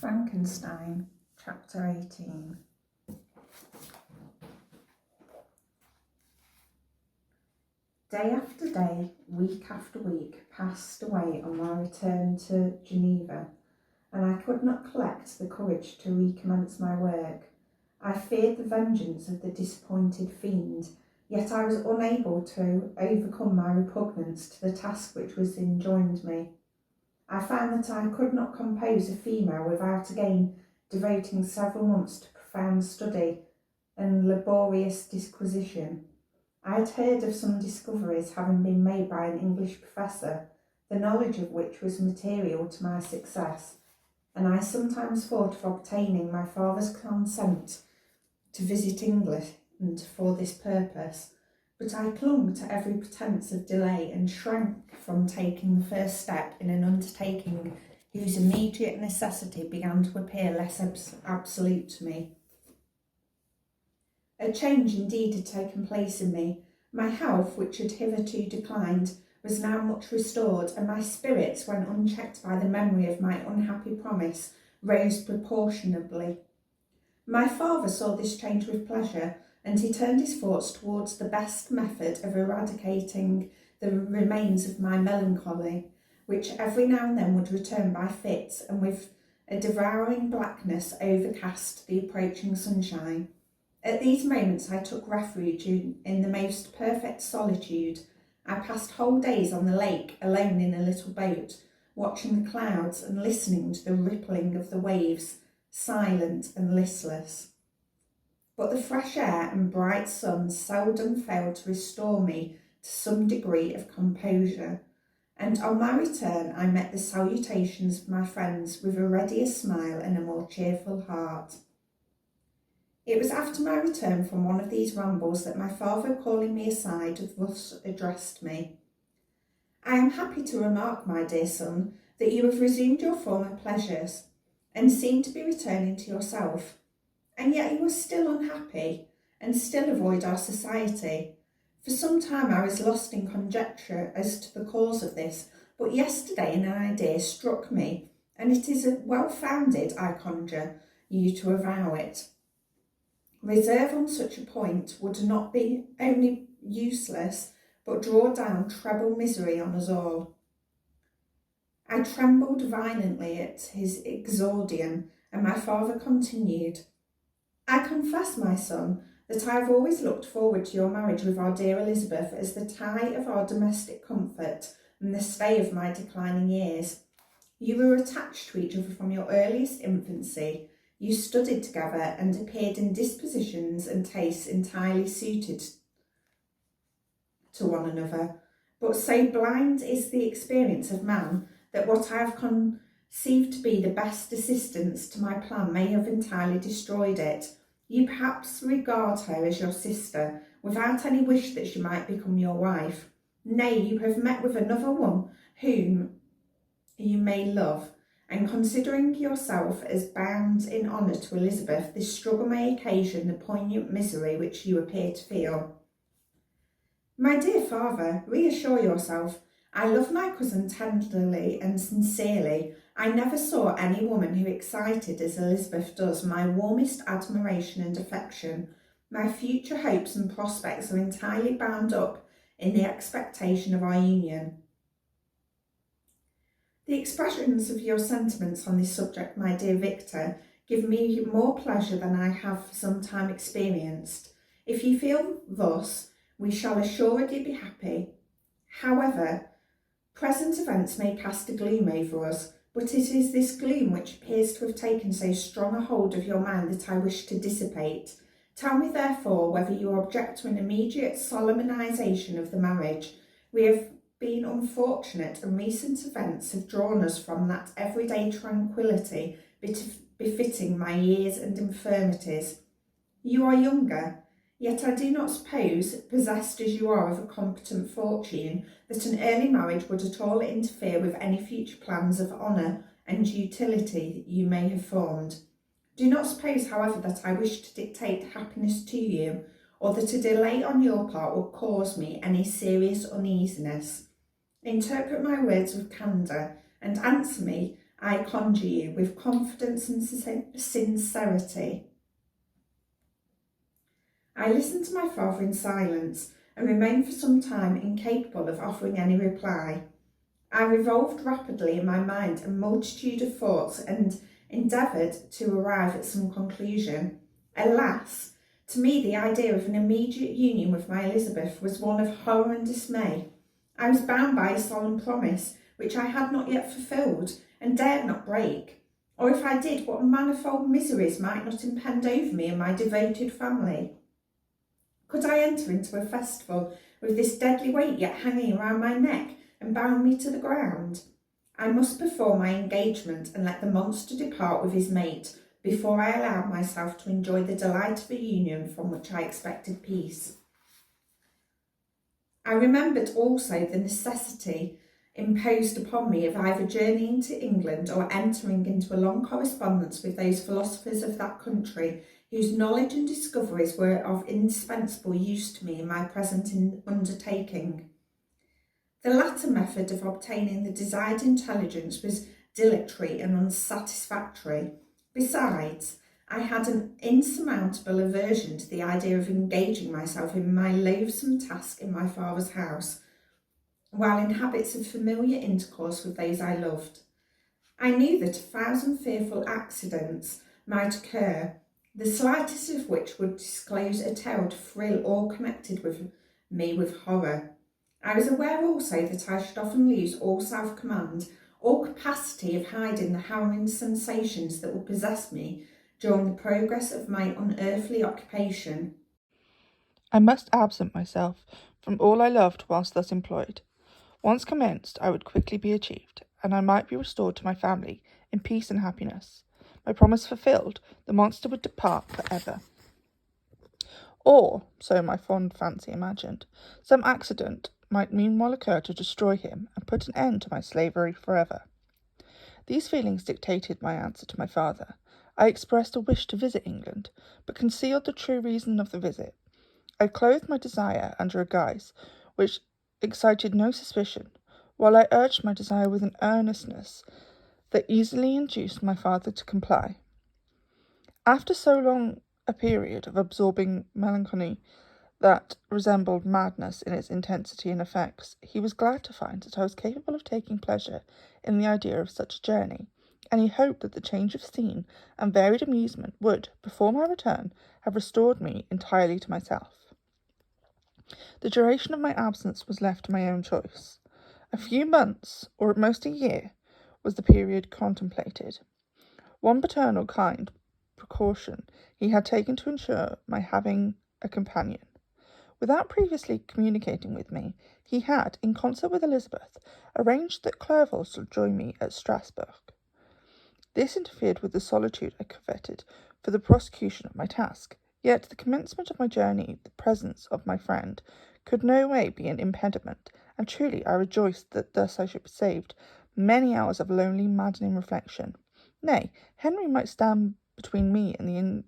Frankenstein, Chapter 18. Day after day, week after week, passed away on my return to Geneva, and I could not collect the courage to recommence my work. I feared the vengeance of the disappointed fiend, yet I was unable to overcome my repugnance to the task which was enjoined me. I found that I could not compose a female without again devoting several months to profound study and laborious disquisition. I had heard of some discoveries having been made by an English professor, the knowledge of which was material to my success, and I sometimes thought of obtaining my father's consent to visit England for this purpose, but I clung to every pretence of delay and shrank from taking the first step in an undertaking whose immediate necessity began to appear less absolute to me. A change indeed had taken place in me. My health, which had hitherto declined, was now much restored, and my spirits, when unchecked by the memory of my unhappy promise, rose proportionably. My father saw this change with pleasure, and he turned his thoughts towards the best method of eradicating the remains of my melancholy, which every now and then would return by fits, and with a devouring blackness overcast the approaching sunshine. At these moments I took refuge in the most perfect solitude. I passed whole days on the lake, alone in a little boat, watching the clouds and listening to the rippling of the waves, silent and listless. But the fresh air and bright sun seldom failed to restore me to some degree of composure, and on my return I met the salutations of my friends with a readier smile and a more cheerful heart. It was after my return from one of these rambles that my father, calling me aside, thus addressed me. "I am happy to remark, my dear son, that you have resumed your former pleasures, and seem to be returning to yourself. And yet you are still unhappy, and still avoid our society. For some time I was lost in conjecture as to the cause of this, but yesterday an idea struck me, and it is well-founded, I conjure you to avow it. Reserve on such a point would not be only useless, but draw down treble misery on us all." I trembled violently at his exordium, and my father continued, "I confess, my son, that I have always looked forward to your marriage with our dear Elizabeth as the tie of our domestic comfort and the stay of my declining years. You were attached to each other from your earliest infancy. You studied together and appeared in dispositions and tastes entirely suited to one another. But so blind is the experience of man that what I have conceived to be the best assistance to my plan may have entirely destroyed it. You perhaps regard her as your sister, without any wish that she might become your wife. Nay, you have met with another one whom you may love, and considering yourself as bound in honour to Elizabeth, this struggle may occasion the poignant misery which you appear to feel. My dear father, reassure yourself. I love my cousin tenderly and sincerely. I never saw any woman who excited as Elizabeth does my warmest admiration and affection. My future hopes and prospects are entirely bound up in the expectation of our union. The expressions of your sentiments on this subject, my dear Victor, give me more pleasure than I have for some time experienced. If you feel thus, we shall assuredly be happy. However, present events may cast a gloom over us, but it is this gloom which appears to have taken so strong a hold of your mind that I wish to dissipate. Tell me, therefore, whether you object to an immediate solemnisation of the marriage. We have been unfortunate, and recent events have drawn us from that everyday tranquillity befitting my years and infirmities. You are younger, yet I do not suppose, possessed as you are of a competent fortune, that an early marriage would at all interfere with any future plans of honour and utility that you may have formed. Do not suppose, however, that I wish to dictate happiness to you, or that a delay on your part will cause me any serious uneasiness. Interpret my words with candour, and answer me I conjure you with confidence and sincerity." I listened to my father in silence and remained for some time incapable of offering any reply. I revolved rapidly in my mind a multitude of thoughts and endeavoured to arrive at some conclusion. Alas, to me the idea of an immediate union with my Elizabeth was one of horror and dismay. I was bound by a solemn promise, which I had not yet fulfilled, and dared not break. Or if I did, what manifold miseries might not impend over me and my devoted family? Could I enter into a festival with this deadly weight yet hanging around my neck and bound me to the ground? I must perform my engagement and let the monster depart with his mate before I allowed myself to enjoy the delight of a union from which I expected peace. I remembered also the necessity imposed upon me of either journeying to England or entering into a long correspondence with those philosophers of that country whose knowledge and discoveries were of indispensable use to me in my present undertaking. The latter method of obtaining the desired intelligence was dilatory and unsatisfactory. Besides, I had an insurmountable aversion to the idea of engaging myself in my loathsome task in my father's house, while in habits of familiar intercourse with those I loved. I knew that 1,000 fearful accidents might occur, the slightest of which would disclose a tale to thrill all connected with me with horror. I was aware also that I should often lose all self-command, all capacity of hiding the harrowing sensations that would possess me during the progress of my unearthly occupation. I must absent myself from all I loved whilst thus employed. Once commenced, I would quickly be achieved, and I might be restored to my family in peace and happiness. My promise fulfilled, the monster would depart for ever. Or, so my fond fancy imagined, some accident might meanwhile occur to destroy him and put an end to my slavery forever. These feelings dictated my answer to my father. I expressed a wish to visit England, but concealed the true reason of the visit. I clothed my desire under a guise which excited no suspicion, while I urged my desire with an earnestness that easily induced my father to comply. After so long a period of absorbing melancholy that resembled madness in its intensity and effects, he was glad to find that I was capable of taking pleasure in the idea of such a journey, and he hoped that the change of scene and varied amusement would, before my return, have restored me entirely to myself. The duration of my absence was left to my own choice. A few months, or at most a year, was the period contemplated. One paternal kind precaution he had taken to ensure my having a companion. Without previously communicating with me, he had, in concert with Elizabeth, arranged that Clerval should join me at Strasbourg. This interfered with the solitude I coveted for the prosecution of my task, yet the commencement of my journey, the presence of my friend, could no way be an impediment, and truly I rejoiced that thus I should be saved many hours of lonely, maddening reflection. Nay, Henry might stand between me and the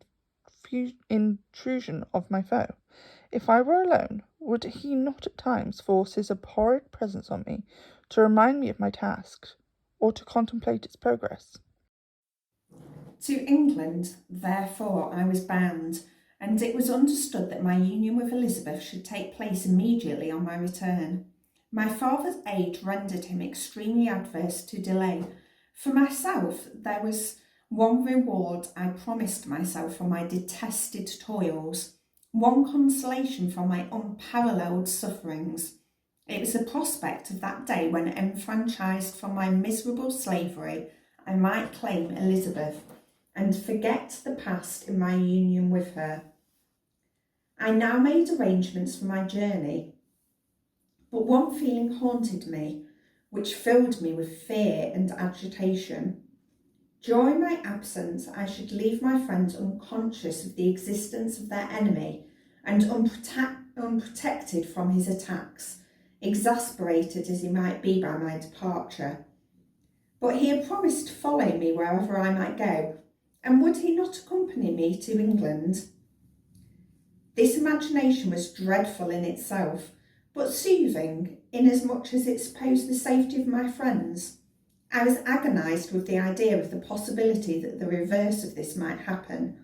intrusion of my foe. If I were alone, would he not at times force his abhorred presence on me to remind me of my task, or to contemplate its progress? To England, therefore, I was bound, and it was understood that my union with Elizabeth should take place immediately on my return. My father's age rendered him extremely adverse to delay. For myself, there was one reward I promised myself for my detested toils, one consolation for my unparalleled sufferings. It was the prospect of that day when, enfranchised from my miserable slavery, I might claim Elizabeth and forget the past in my union with her. I now made arrangements for my journey, but one feeling haunted me, which filled me with fear and agitation. During my absence, I should leave my friends unconscious of the existence of their enemy and unprotected from his attacks, exasperated as he might be by my departure. But he had promised to follow me wherever I might go, and would he not accompany me to England? This imagination was dreadful in itself, but soothing, inasmuch as it supposed the safety of my friends. I was agonised with the idea of the possibility that the reverse of this might happen.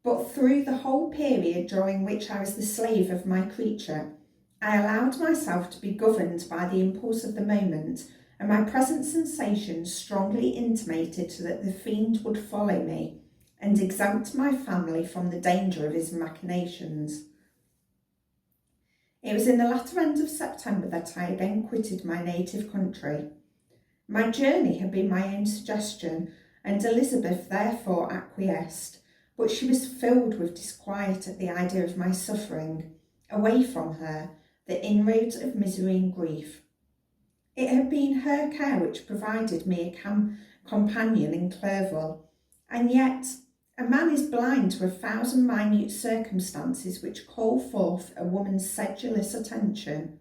But through the whole period during which I was the slave of my creature, I allowed myself to be governed by the impulse of the moment, and my present sensations strongly intimated that the fiend would follow me and exempt my family from the danger of his machinations. It was in the latter end of September that I again quitted my native country. My journey had been my own suggestion, and Elizabeth therefore acquiesced, but she was filled with disquiet at the idea of my suffering, away from her, the inroads of misery and grief. It had been her care which provided me a companion in Clerval, and yet a man is blind to 1,000 minute circumstances which call forth a woman's sedulous attention.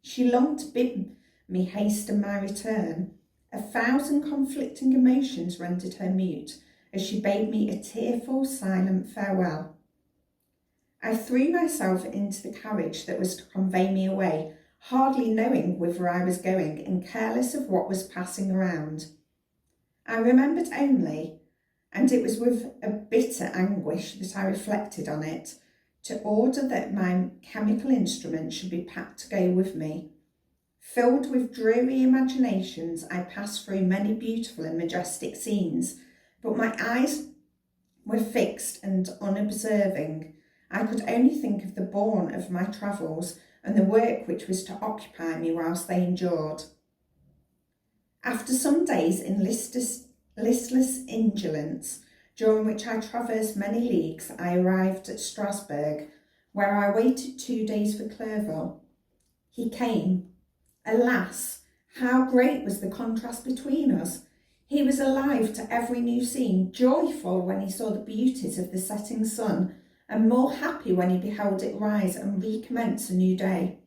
She longed to bid me hasten my return. 1,000 conflicting emotions rendered her mute, as she bade me a tearful, silent farewell. I threw myself into the carriage that was to convey me away, hardly knowing whither I was going and careless of what was passing around. I remembered only, and it was with a bitter anguish that I reflected on it, to order that my chemical instrument should be packed to go with me. Filled with dreary imaginations, I passed through many beautiful and majestic scenes, but my eyes were fixed and unobserving. I could only think of the bourne of my travels and the work which was to occupy me whilst they endured. After some days in listless indolence, during which I traversed many leagues, I arrived at Strasbourg, where I waited 2 days for Clerval. He came. Alas, how great was the contrast between us! He was alive to every new scene, joyful when he saw the beauties of the setting sun, and more happy when he beheld it rise and recommence a new day.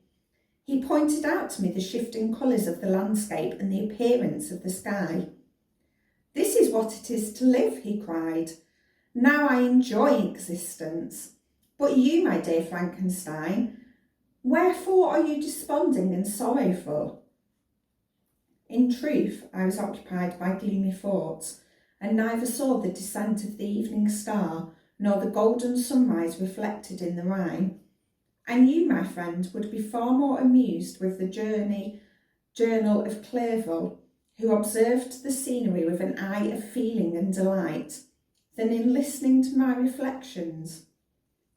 He pointed out to me the shifting colours of the landscape and the appearance of the sky. "This is what it is to live," he cried. "Now I enjoy existence. But you, my dear Frankenstein, wherefore are you desponding and sorrowful?" In truth, I was occupied by gloomy thoughts, and neither saw the descent of the evening star nor the golden sunrise reflected in the Rhine. And you, my friend, would be far more amused with the journal of Clerval, who observed the scenery with an eye of feeling and delight, than in listening to my reflections.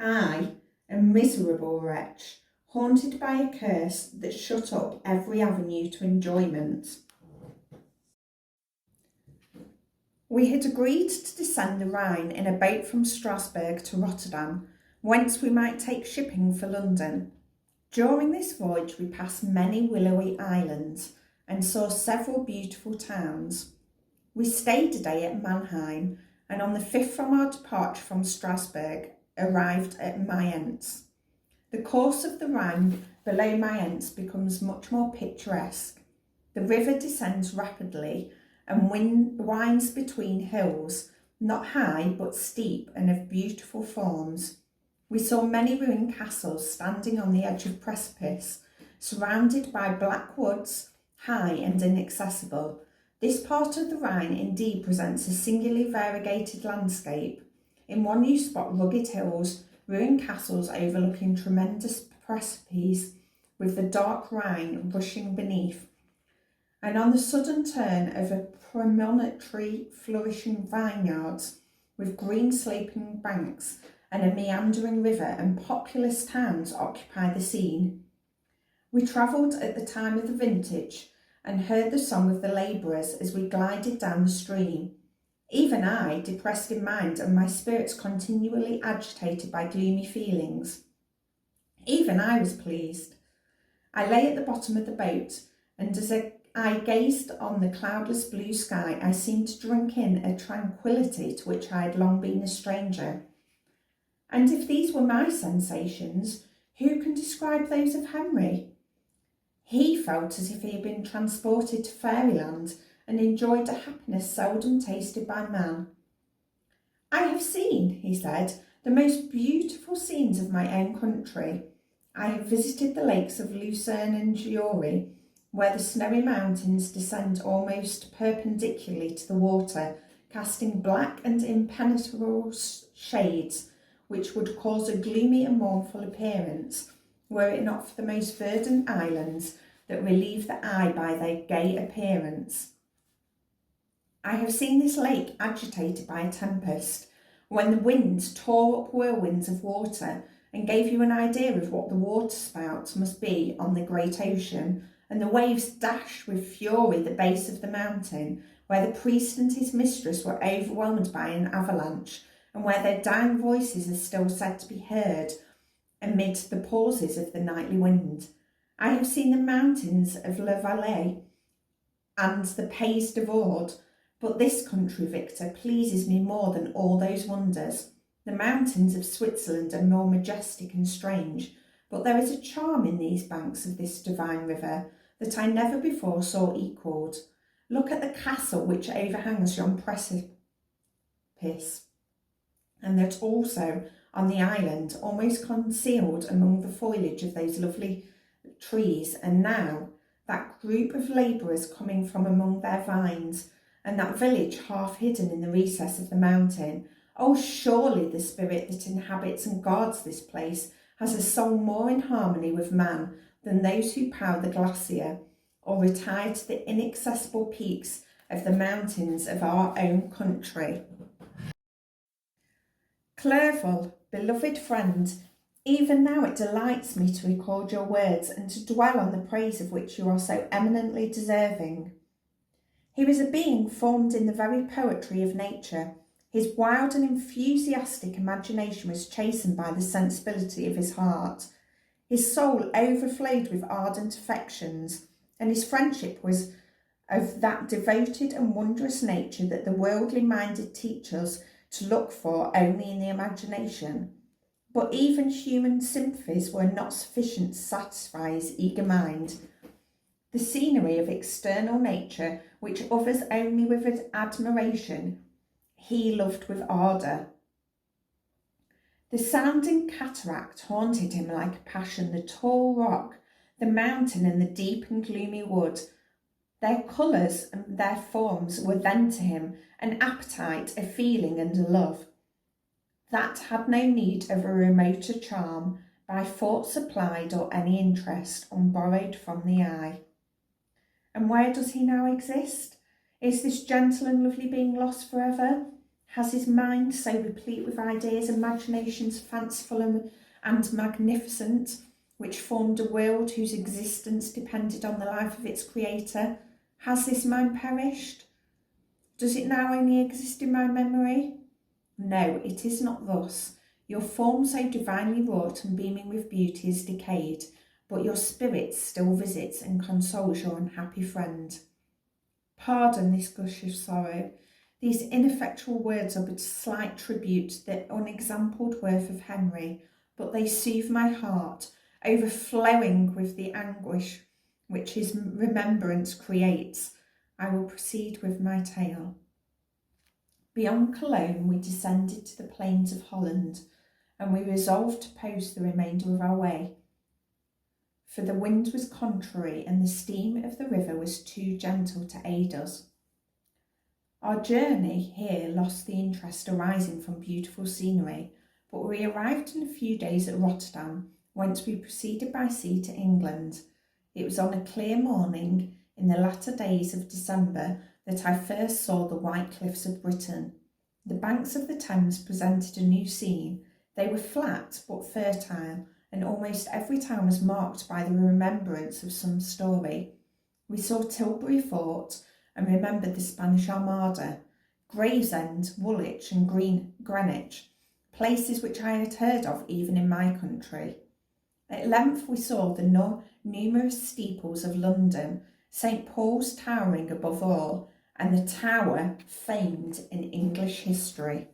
I, a miserable wretch, haunted by a curse that shut up every avenue to enjoyment. We had agreed to descend the Rhine in a boat from Strasbourg to Rotterdam, whence we might take shipping for London. During this voyage we passed many willowy islands and saw several beautiful towns. We stayed a day at Mannheim, and on the 5th from our departure from Strasbourg arrived at Mayence. The course of the Rhine below Mayence becomes much more picturesque. The river descends rapidly and winds between hills, not high but steep and of beautiful forms. We saw many ruined castles standing on the edge of precipice, surrounded by black woods, high and inaccessible. This part of the Rhine indeed presents a singularly variegated landscape. In one new spot, rugged hills, ruined castles overlooking tremendous precipices, with the dark Rhine rushing beneath, and on the sudden turn of a promontory flourishing vineyards with green sloping banks and a meandering river and populous towns occupy the scene. We travelled at the time of the vintage and heard the song of the labourers as we glided down the stream. Even I, depressed in mind and my spirits continually agitated by gloomy feelings, even I was pleased. I lay at the bottom of the boat, and as I gazed on the cloudless blue sky, I seemed to drink in a tranquillity to which I had long been a stranger. And if these were my sensations, who can describe those of Henry? He felt as if he had been transported to fairyland and enjoyed a happiness seldom tasted by man. "I have seen," he said, "the most beautiful scenes of my own country. I have visited the lakes of Lucerne and Giori, where the snowy mountains descend almost perpendicularly to the water, casting black and impenetrable shades which would cause a gloomy and mournful appearance, were it not for the most verdant islands that relieve the eye by their gay appearance. I have seen this lake agitated by a tempest, when the wind tore up whirlwinds of water and gave you an idea of what the waterspout must be on the great ocean, and the waves dashed with fury the base of the mountain, where the priest and his mistress were overwhelmed by an avalanche, and where their dying voices are still said to be heard amid the pauses of the nightly wind. I have seen the mountains of La Valais and the Pays de Vaud, but this country, Victor, pleases me more than all those wonders. The mountains of Switzerland are more majestic and strange, but there is a charm in these banks of this divine river that I never before saw equalled. Look at the castle which overhangs yon precipice, and that also on the island, almost concealed among the foliage of those lovely trees, and now that group of labourers coming from among their vines, and that village half hidden in the recess of the mountain. Oh, surely the spirit that inhabits and guards this place has a soul more in harmony with man than those who power the glacier or retire to the inaccessible peaks of the mountains of our own country. Clerval, beloved friend, even now it delights me to record your words and to dwell on the praise of which you are so eminently deserving. He was a being formed in the very poetry of nature. His wild and enthusiastic imagination was chastened by the sensibility of his heart. His soul overflowed with ardent affections, and his friendship was of that devoted and wondrous nature that the worldly-minded teach us to look for only in the imagination. But even human sympathies were not sufficient to satisfy his eager mind. The scenery of external nature, which others only with admiration, he loved with ardour. The sounding cataract haunted him like a passion, the tall rock, the mountain and the deep and gloomy wood. Their colours and their forms were then to him an appetite, a feeling and a love that had no need of a remoter charm, by thought supplied or any interest unborrowed from the eye. And where does he now exist? Is this gentle and lovely being lost forever? Has his mind, so replete with ideas, imaginations fanciful and magnificent, which formed a world whose existence depended on the life of its creator, has this mind perished? Does it now only exist in my memory? No, it is not thus. Your form, so divinely wrought and beaming with beauty, is decayed, but your spirit still visits and consoles your unhappy friend. Pardon this gush of sorrow. These ineffectual words are but a slight tribute to the unexampled worth of Henry, but they soothe my heart, overflowing with the anguish which his remembrance creates. I will proceed with my tale. Beyond Cologne we descended to the plains of Holland, and we resolved to post the remainder of our way, for the wind was contrary and the steam of the river was too gentle to aid us. Our journey here lost the interest arising from beautiful scenery, but we arrived in a few days at Rotterdam, whence we proceeded by sea to England. It was on a clear morning in the latter days of December that I first saw the white cliffs of Britain. The banks of the Thames presented a new scene. They were flat but fertile, and almost every town was marked by the remembrance of some story. We saw Tilbury Fort and remembered the Spanish Armada, Gravesend, Woolwich and Greenwich, places which I had heard of even in my country. At length we saw the numerous steeples of London, St. Paul's towering above all, and the Tower famed in English history.